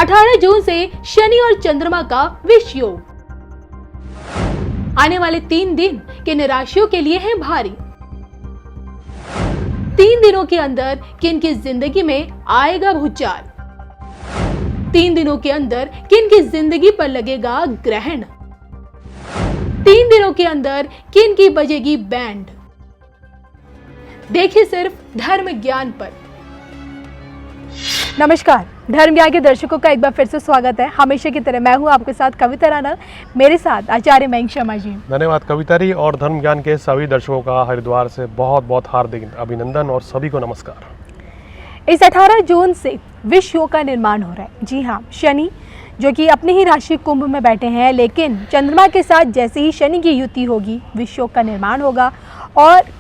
18 जून से शनि और चंद्रमा का विष योग। आने वाले 3 दिन किन राशियों के लिए हैं भारी। 3 दिनों के अंदर किन की जिंदगी में आएगा भूचाल। 3 दिनों के अंदर किन की जिंदगी पर लगेगा ग्रहण। 3 दिनों के अंदर किन की बजेगी बैंड। देखिए सिर्फ धर्म ज्ञान पर। नमस्कार, धर्म ज्ञान के दर्शकों का एक बार फिर से स्वागत है। हमेशा की तरह मैं हूं आपके साथ कविता राणा, मेरे साथ आचार्य मयंक शर्मा जी। धन्यवाद कविता जी, और धर्म ज्ञान के सभी दर्शकों का हरिद्वार से बहुत बहुत हार्दिक अभिनंदन और सभी को नमस्कार। इस 18 जून से विष योग का निर्माण हो रहा है। जी हाँ, शनि जो कि अपनी ही राशि कुंभ में बैठे हैं, लेकिन चंद्रमा के साथ जैसे ही शनि की युति होगी विष योग का निर्माण होगा। और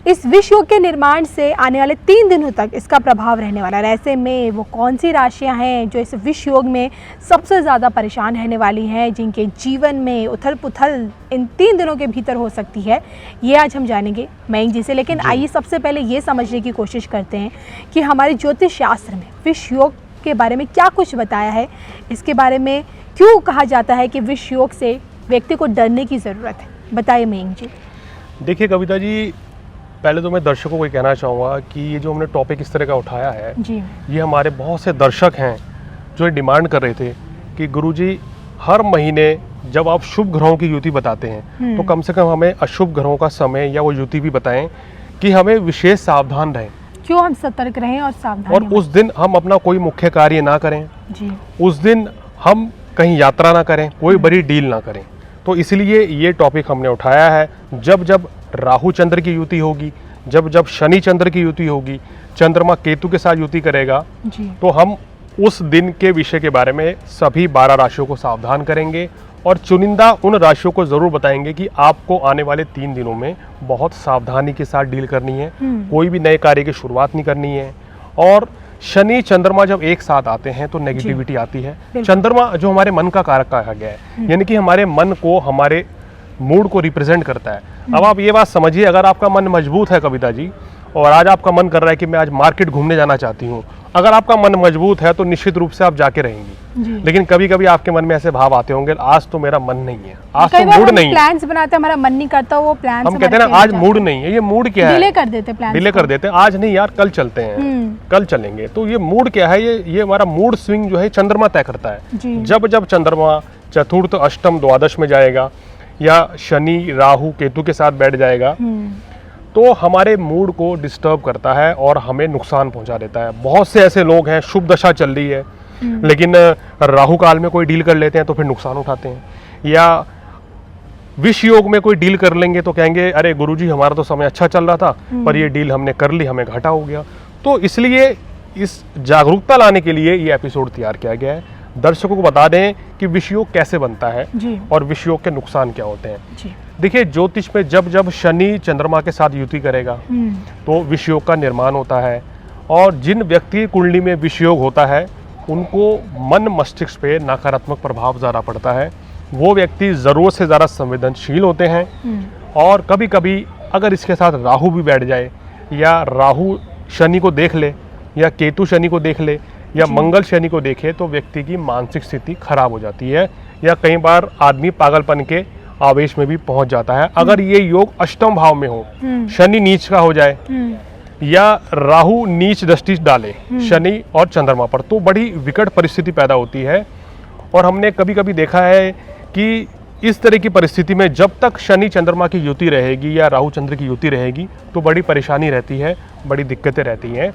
इस विष योग के निर्माण से आने वाले 3 दिनों तक इसका प्रभाव रहने वाला है। ऐसे में वो कौन सी राशियां हैं जो इस विष योग में सबसे ज़्यादा परेशान रहने वाली हैं, जिनके जीवन में उथल पुथल इन 3 दिनों के भीतर हो सकती है, ये आज हम जानेंगे मयंक जी से। लेकिन आइए सबसे पहले ये समझने की कोशिश करते हैं कि हमारे ज्योतिष शास्त्र में विष योग के बारे में क्या कुछ बताया है, इसके बारे में क्यों कहा जाता है कि विष योग से व्यक्ति को डरने की ज़रूरत है। बताइए मयंक जी। देखिए कविता जी, पहले तो मैं दर्शकों को ये कहना चाहूँगा कि ये जो हमने टॉपिक इस तरह का उठाया है जी, ये हमारे बहुत से दर्शक हैं जो डिमांड कर रहे थे कि गुरुजी हर महीने जब आप शुभ ग्रहों की युति बताते हैं तो कम से कम हमें अशुभ ग्रहों का समय या वो युति भी बताएं कि हमें विशेष सावधान रहें, क्यों हम सतर्क रहें और सावधान। और उस दिन हम अपना कोई मुख्य कार्य ना करें जी, उस दिन हम कहीं यात्रा ना करें, कोई बड़ी डील ना करें। तो इसलिए ये टॉपिक हमने उठाया है। जब जब राहु चंद्र की युति होगी, जब जब शनि चंद्र की युति होगी, चंद्रमा केतु के साथ युति करेगा जी, तो हम उस दिन के विषय के बारे में सभी 12 राशियों को सावधान करेंगे और चुनिंदा उन राशियों को जरूर बताएंगे कि आपको आने वाले 3 दिनों में बहुत सावधानी के साथ डील करनी है, कोई भी नए कार्य की शुरुआत नहीं करनी है। और शनि चंद्रमा जब एक साथ आते हैं तो नेगेटिविटी आती है। चंद्रमा जो हमारे मन का कारक कहा गया है, यानी कि हमारे मन को, हमारे मूड को रिप्रेजेंट करता है। अब आप ये बात समझिए, अगर आपका मन मजबूत है कविता जी, और आज आपका मन कर रहा है कि मैं आज मार्केट घूमने जाना चाहती हूँ, अगर आपका मन मजबूत है तो निश्चित रूप से आप जाके रहेंगी। लेकिन कभी कभी आपके मन में ऐसे भाव आते होंगे, आज तो मेरा मन नहीं है, आज तो मूड नहीं है। प्लान्स बनाते हैं, हमारा मन नहीं करता, वो प्लान्स हम कहते हैं ना आज मूड नहीं है। ये मूड क्या है? डिले कर देते प्लान्स, डिले कर देते हैं। आज नहीं यार, कल चलते हैं, कल चलेंगे। तो ये मूड क्या है? ये हमारा मूड स्विंग जो है चंद्रमा तय करता है। जब जब चंद्रमा चतुर्थ, अष्टम, द्वादश में जाएगा या शनि राहु केतु के साथ बैठ जाएगा तो हमारे मूड को डिस्टर्ब करता है और हमें नुकसान पहुंचा देता है। बहुत से ऐसे लोग हैं, शुभ दशा चल रही है लेकिन राहु काल में कोई डील कर लेते हैं तो फिर नुकसान उठाते हैं, या विष योग में कोई डील कर लेंगे तो कहेंगे अरे गुरुजी हमारा तो समय अच्छा चल रहा था पर ये डील हमने कर ली, हमें घाटा हो गया। तो इसलिए इस जागरूकता लाने के लिए ये एपिसोड तैयार किया गया है। दर्शकों को बता दें कि विष योग कैसे बनता है और विष योग के नुकसान क्या होते हैं। देखिए ज्योतिष में जब जब शनि चंद्रमा के साथ युति करेगा तो विष योग का निर्माण होता है, और जिन व्यक्ति की कुंडली में विष योग होता है उनको मन मस्तिष्क पे नकारात्मक प्रभाव ज़्यादा पड़ता है। वो व्यक्ति ज़रूरत से ज़्यादा संवेदनशील होते हैं, और कभी कभी अगर इसके साथ राहु भी बैठ जाए, या राहु शनि को देख ले, या केतु शनि को देख ले, या मंगल शनि को देखे, तो व्यक्ति की मानसिक स्थिति खराब हो जाती है, या कई बार आदमी पागलपन के आवेश में भी पहुंच जाता है। अगर ये योग अष्टम भाव में हो, शनि नीच का हो जाए या राहु नीच दृष्टि डाले शनि और चंद्रमा पर, तो बड़ी विकट परिस्थिति पैदा होती है। और हमने कभी कभी देखा है कि इस तरह की परिस्थिति में जब तक शनि चंद्रमा की युति रहेगी या राहु चंद्र की युति रहेगी तो बड़ी परेशानी रहती है, बड़ी दिक्कतें रहती हैं।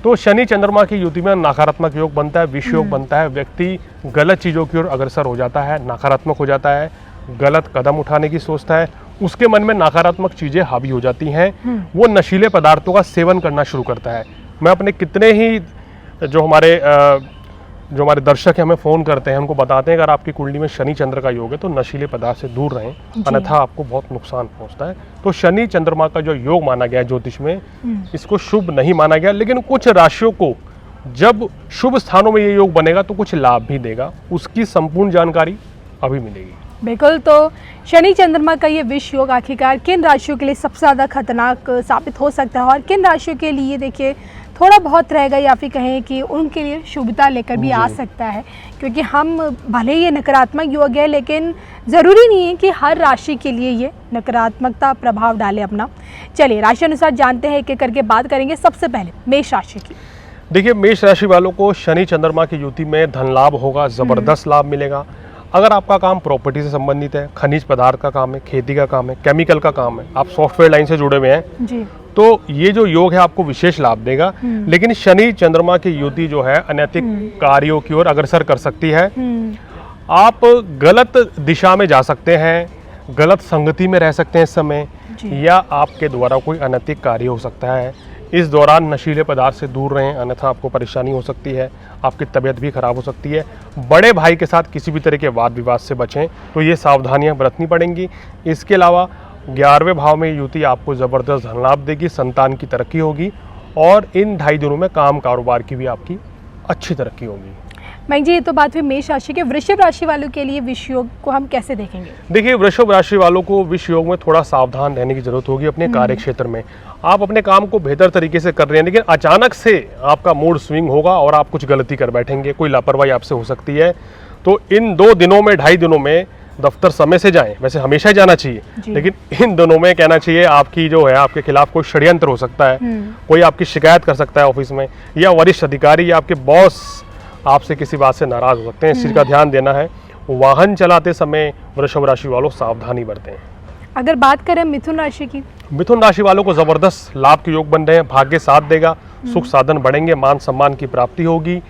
तो शनि चंद्रमा की युति में नकारात्मक योग बनता है, विष योग बनता है, व्यक्ति गलत चीज़ों की ओर अग्रसर हो जाता है, नकारात्मक हो जाता है, गलत कदम उठाने की सोचता है, उसके मन में नकारात्मक चीज़ें हावी हो जाती हैं, वो नशीले पदार्थों का सेवन करना शुरू करता है। मैं अपने कितने ही जो हमारे दर्शक हैं हमें फ़ोन करते हैं, उनको बताते हैं अगर आपकी कुंडली में शनि चंद्र का योग है तो नशीले पदार्थ से दूर रहें, अन्यथा आपको बहुत नुकसान पहुंचता है। तो शनि चंद्रमा का जो योग माना गया है ज्योतिष में, इसको शुभ नहीं माना गया, लेकिन कुछ राशियों को जब शुभ स्थानों में ये योग बनेगा तो कुछ लाभ भी देगा। उसकी संपूर्ण जानकारी अभी मिलेगी। बिल्कुल। तो शनि चंद्रमा का ये विष योग आखिरकार किन राशियों के लिए सबसे ज़्यादा खतरनाक साबित हो सकता है और किन राशियों के लिए देखिए थोड़ा बहुत रहेगा, या फिर कहें कि उनके लिए शुभता लेकर भी आ सकता है, क्योंकि हम भले ही ये नकारात्मक योग है लेकिन ज़रूरी नहीं है कि हर राशि के लिए ये नकारात्मकता प्रभाव डाले अपना। चलिए राशि अनुसार जानते हैं, एक एक करके बात करेंगे। सबसे पहले मेष राशि की। देखिए, मेष राशि वालों को शनि चंद्रमा की युति में धन लाभ होगा, ज़बरदस्त लाभ मिलेगा। अगर आपका काम प्रॉपर्टी से संबंधित है, खनिज पदार्थ का काम है, खेती का काम है, केमिकल का काम है, आप सॉफ्टवेयर लाइन से जुड़े हुए हैं जी, तो ये जो योग है आपको विशेष लाभ देगा। लेकिन शनि चंद्रमा की युति जो है अनैतिक कार्यों की ओर अग्रसर कर सकती है। आप गलत दिशा में जा सकते हैं, गलत संगति में रह सकते हैं इस समय, या आपके द्वारा कोई अनैतिक कार्य हो सकता है। इस दौरान नशीले पदार्थ से दूर रहें, अन्यथा आपको परेशानी हो सकती है, आपकी तबीयत भी खराब हो सकती है। बड़े भाई के साथ किसी भी तरह के वाद विवाद से बचें, तो ये सावधानियां बरतनी पड़ेंगी। इसके अलावा 11वें भाव में युति आपको ज़बरदस्त धन लाभ देगी, संतान की तरक्की होगी, और इन 2.5 दिनों में काम कारोबार की भी आपकी अच्छी तरक्की होगी। मैं जी, ये तो बात हुई मेष राशि के। वृषभ राशि वालों के लिए विष योग को हम कैसे देखेंगे? देखिए, वृषभ राशि वालों को विष योग में थोड़ा सावधान रहने की जरूरत होगी अपने कार्य क्षेत्र में। आप अपने काम को बेहतर तरीके से कर रहे हैं, लेकिन अचानक से आपका मूड स्विंग होगा और आप कुछ गलती कर बैठेंगे, कोई लापरवाही आपसे हो सकती है। तो इन 2 दिनों में 2.5 दिनों में दफ्तर समय से जाएं, वैसे हमेशा जाना चाहिए, लेकिन इन दिनों में कहना चाहिए आपकी जो है आपके खिलाफ कोई षड्यंत्र हो सकता है, कोई आपकी शिकायत कर सकता है ऑफिस में, या वरिष्ठ अधिकारी या आपके बॉस आपसे किसी बात से नाराज हो सकते हैं। इस चीज़ का ध्यान देना है। वाहन चलाते समय वृषभ राशि वालों सावधानी बरतें। अगर बात करें मिथुन राशि की, मिथुन राशि वालों को जबरदस्त लाभ के योग बन रहे हैं, भाग्य साथ देगा, सुख साधन बढ़ेंगे, मान सम्मान की प्राप्ति होगी,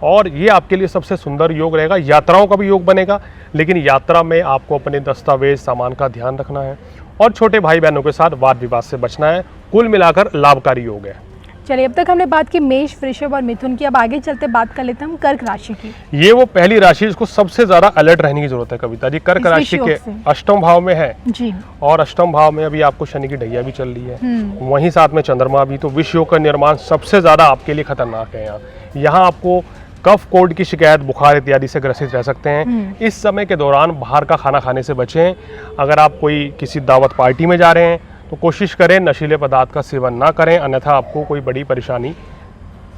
और ये आपके लिए सबसे सुंदर योग रहेगा। यात्राओं का भी योग बनेगा, लेकिन यात्रा में आपको अपने दस्तावेज सामान का ध्यान रखना है, और छोटे भाई बहनों के साथ वाद विवाद से बचना है। कुल मिलाकर लाभकारी योग है। चलिए, अब तक हमने बात की मेष, वृषभ और मिथुन की। अब आगे चलते बात कर लेते हैं हम कर्क राशि की। ये वो पहली राशि जिसको सबसे ज्यादा अलर्ट रहने की जरूरत है कविता जी। कर्क राशि के 8वें भाव में है जी, और 8वें भाव में अभी आपको शनि की ढैया भी चल रही है, वहीं साथ में चंद्रमा भी। तो विष योग का निर्माण सबसे ज्यादा आपके लिए खतरनाक है। यहाँ आपको कफ कोल्ड की शिकायत, बुखार इत्यादि से ग्रसित रह सकते हैं। इस समय के दौरान बाहर का खाना खाने से बचें। अगर आप कोई किसी दावत पार्टी में जा रहे हैं तो कोशिश करें नशीले पदार्थ का सेवन ना करें, अन्यथा आपको कोई बड़ी परेशानी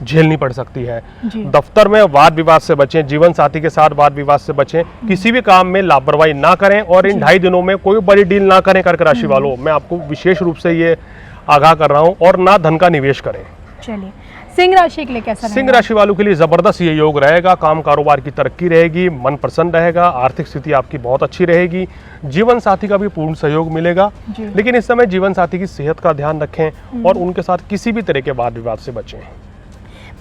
झेलनी पड़ सकती है। दफ्तर में वाद विवाद से बचें, जीवन साथी के साथ वाद विवाद से बचें, किसी भी काम में लापरवाही ना करें, और इन 2.5 दिनों में कोई बड़ी डील ना करें। कर्क राशि वालों, मैं आपको विशेष रूप से ये आगाह कर रहा हूँ, और ना धन का निवेश करें। चलिए, सिंह राशि के लिए कैसा? सिंह राशि वालों के लिए जबरदस्त ये योग रहेगा। काम कारोबार की तरक्की रहेगी, मन प्रसन्न रहेगा, आर्थिक स्थिति आपकी बहुत अच्छी रहेगी, जीवन साथी का भी पूर्ण सहयोग मिलेगा। लेकिन इस समय जीवन साथी की सेहत का ध्यान रखें, और उनके साथ किसी भी तरह के वाद विवाद से बचें।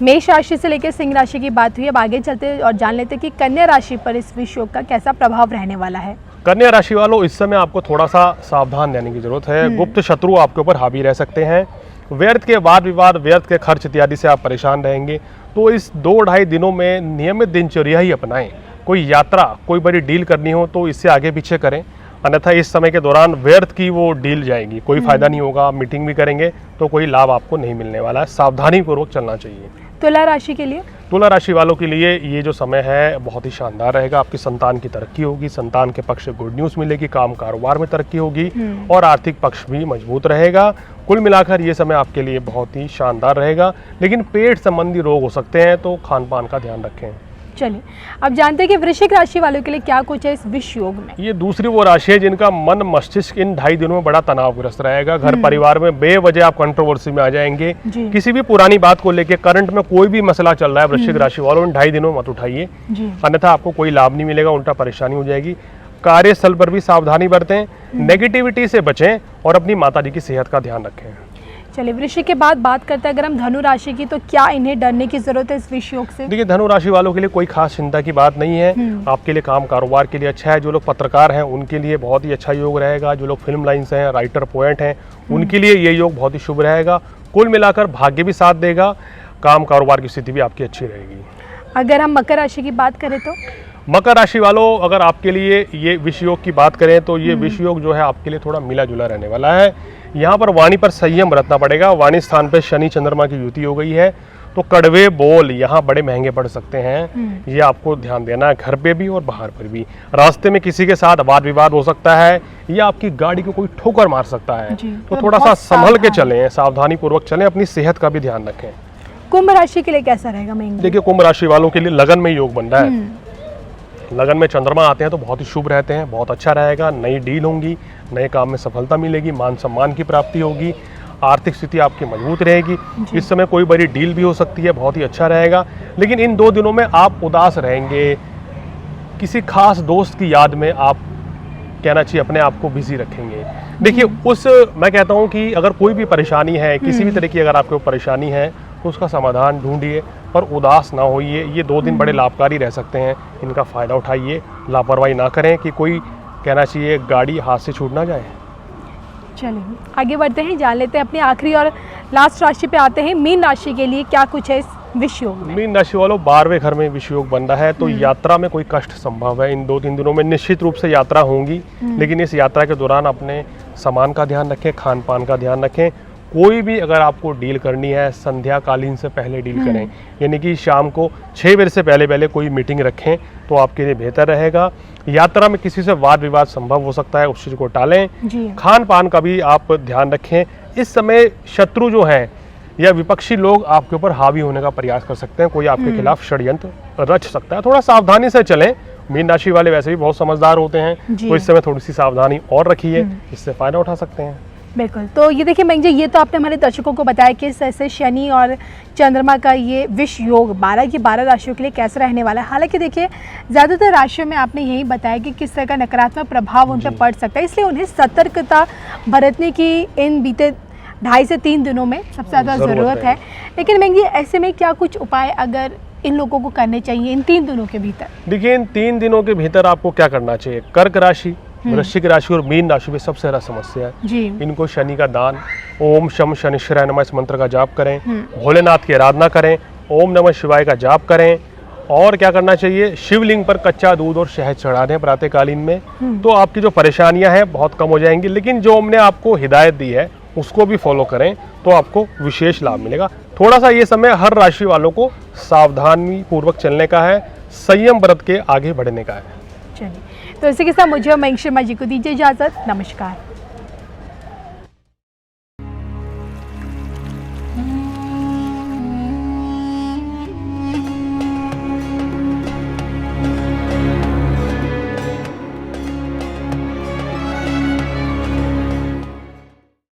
मेष राशि से लेकर सिंह राशि की बात हुई। अब आगे चलते और जान लेते कि कन्या राशि पर इस विष योग का कैसा प्रभाव रहने वाला है। कन्या राशि वालों, इस समय आपको थोड़ा सा सावधान रहने की जरूरत है। गुप्त शत्रु आपके ऊपर हावी रह सकते हैं। व्यर्थ के वाद विवाद, व्यर्थ के खर्च इत्यादि से आप परेशान रहेंगे। तो इस 2-2.5 दिनों में नियमित दिनचर्या ही अपनाएं। कोई यात्रा, कोई बड़ी डील करनी हो तो इससे आगे पीछे करें, अन्यथा इस समय के दौरान व्यर्थ की वो डील जाएगी, कोई फायदा नहीं होगा। मीटिंग भी करेंगे तो कोई लाभ आपको नहीं मिलने वाला है। सावधानी पूर्वक चलना चाहिए। तुला राशि के लिए? तुला राशि वालों के लिए ये जो समय है बहुत ही शानदार रहेगा। आपकी संतान की तरक्की होगी, संतान के पक्ष से गुड न्यूज़ मिलेगी, काम कारोबार में तरक्की होगी, और आर्थिक पक्ष भी मजबूत रहेगा। कुल मिलाकर ये समय आपके लिए बहुत ही शानदार रहेगा। लेकिन पेट संबंधी रोग हो सकते हैं, तो खान पान का ध्यान रखें। चलिए, अब जानते हैं कि वृश्चिक राशि वालों के लिए क्या कुछ है इस विष योग में। ये दूसरी वो राशि है जिनका मन मस्तिष्क इन 2.5 दिनों में बड़ा तनावग्रस्त रहेगा। घर परिवार में बेवजह आप कंट्रोवर्सी में आ जाएंगे। किसी भी पुरानी बात को लेकर, करंट में कोई भी मसला चल रहा है, वृश्चिक राशि वालों इन 2.5 दिनों मत उठाइए, अन्यथा आपको कोई लाभ नहीं मिलेगा, उल्टा परेशानी हो जाएगी। कार्यस्थल पर भी सावधानी बरतें, नेगेटिविटी से बचें, और अपनी माताजी की सेहत का ध्यान रखें। चलिए, वृश्चिक के बाद बात करते हैं अगर हम धनु राशि की, तो क्या इन्हें डरने की जरूरत है इस विष योग से? देखिए, धनु राशि वालों के लिए कोई खास चिंता की बात नहीं है। आपके लिए काम कारोबार के लिए अच्छा है। जो लोग पत्रकार हैं उनके लिए बहुत ही अच्छा योग रहेगा। जो लोग फिल्म लाइन से हैं, राइटर पोएट हैं, उनके लिए ये योग बहुत ही शुभ रहेगा। कुल मिलाकर भाग्य भी साथ देगा, काम कारोबार की स्थिति भी आपकी अच्छी रहेगी। अगर हम मकर राशि की बात करें तो? मकर राशि वालों, अगर आपके लिए ये विष योग की बात करें तो ये विष योग जो है आपके लिए थोड़ा मिला जुला रहने वाला है। यहाँ पर वाणी पर संयम बरतना पड़ेगा। वाणी स्थान पर शनि चंद्रमा की युति हो गई है, तो कड़वे बोल यहाँ बड़े महंगे पड़ सकते हैं। ये आपको ध्यान देना है, घर पे भी और बाहर पर भी। रास्ते में किसी के साथ वाद विवाद हो सकता है, या आपकी गाड़ी को कोई ठोकर मार सकता है, तो थोड़ा सा संभल के चलें, सावधानी पूर्वक चलें, अपनी सेहत का भी ध्यान रखें। कुंभ राशि के लिए कैसा रहेगा मयंक जी? देखिए, कुंभ राशि वालों के लिए लगन में योग बन रहा है। लगन में चंद्रमा आते हैं तो बहुत ही शुभ रहते हैं, बहुत अच्छा रहेगा। नई डील होंगी, नए काम में सफलता मिलेगी, मान सम्मान की प्राप्ति होगी, आर्थिक स्थिति आपकी मजबूत रहेगी। इस समय कोई बड़ी डील भी हो सकती है, बहुत ही अच्छा रहेगा। लेकिन इन 2 दिनों में आप उदास रहेंगे, किसी खास दोस्त की याद में आप कहना चाहिए अपने आप को बिजी रखेंगे। देखिए, मैं कहता हूँ कि अगर कोई भी परेशानी है, किसी भी तरह की अगर आपको परेशानी है तो उसका समाधान ढूंढिए, पर उदास ना होइए। ये 2 दिन बड़े लाभकारी रह सकते हैं, इनका फ़ायदा उठाइए, लापरवाही ना करें कि कोई कहना चाहिए गाड़ी हाथ से छूट ना जाए। चलिए आगे बढ़ते हैं, जान लेते हैं अपनी आखिरी और लास्ट राशि पे आते हैं। मीन राशि के लिए क्या कुछ है इस विष योग में? मीन राशि वालों, 12वें घर में विष योग बन रहा है, तो यात्रा में कोई कष्ट संभव है। इन 2-3 दिनों में निश्चित रूप से यात्रा होंगी, लेकिन इस यात्रा के दौरान अपने सामान का ध्यान रखें, खान पान का ध्यान रखें। कोई भी अगर आपको डील करनी है, संध्या कालीन से पहले डील करें, यानी कि शाम को 6 बजे से पहले कोई मीटिंग रखें तो आपके लिए बेहतर रहेगा। यात्रा में किसी से वाद विवाद संभव हो सकता है, उस चीज़ को टालें। खान पान का भी आप ध्यान रखें। इस समय शत्रु जो है या विपक्षी लोग आपके ऊपर हावी होने का प्रयास कर सकते हैं, कोई आपके खिलाफ षड्यंत्र रच सकता है, थोड़ा सावधानी से चलें। मीन राशि वाले वैसे भी बहुत समझदार होते हैं, तो इस समय थोड़ी सी सावधानी और रखिए, इससे फायदा उठा सकते हैं। बिल्कुल। तो ये देखिए मयंक जी, ये तो आपने हमारे दर्शकों को बताया कि कैसे शनि और चंद्रमा का ये विष योग 12 की 12 राशियों के लिए कैसा रहने वाला है। हालांकि देखिए, ज़्यादातर राशियों में आपने यही बताया कि किस तरह का नकारात्मक प्रभाव उन पर पड़ सकता है, इसलिए उन्हें सतर्कता बरतने की इन बीते 2.5 से 3 दिनों में सबसे ज़्यादा ज़रूरत है। लेकिन मयंक जी, ऐसे में क्या कुछ उपाय अगर इन लोगों को करने चाहिए इन 3 दिनों के भीतर? देखिए, इन 3 दिनों के भीतर आपको क्या करना चाहिए? कर्क राशि, वृश्चिक राशि और मीन राशि में सबसे ज़्यादा समस्या है जी। इनको शनि का दान, ओम शम शनिश्चराय नमः इस मंत्र का जाप करें, भोलेनाथ की आराधना करें, ओम नमः शिवाय का जाप करें। और क्या करना चाहिए? शिवलिंग पर कच्चा दूध और शहद चढ़ा दें प्रातःकालीन में, तो आपकी जो परेशानियां हैं बहुत कम हो जाएंगी। लेकिन जो हमने आपको हिदायत दी है उसको भी फॉलो करें तो आपको विशेष लाभ मिलेगा। थोड़ा सा ये समय हर राशि वालों को सावधानी पूर्वक चलने का है, संयम बरत के आगे बढ़ने का है। चलिए, तो इसी के साथ मुझे और मयंक शर्मा जी को दीजिए इजाज़त। नमस्कार।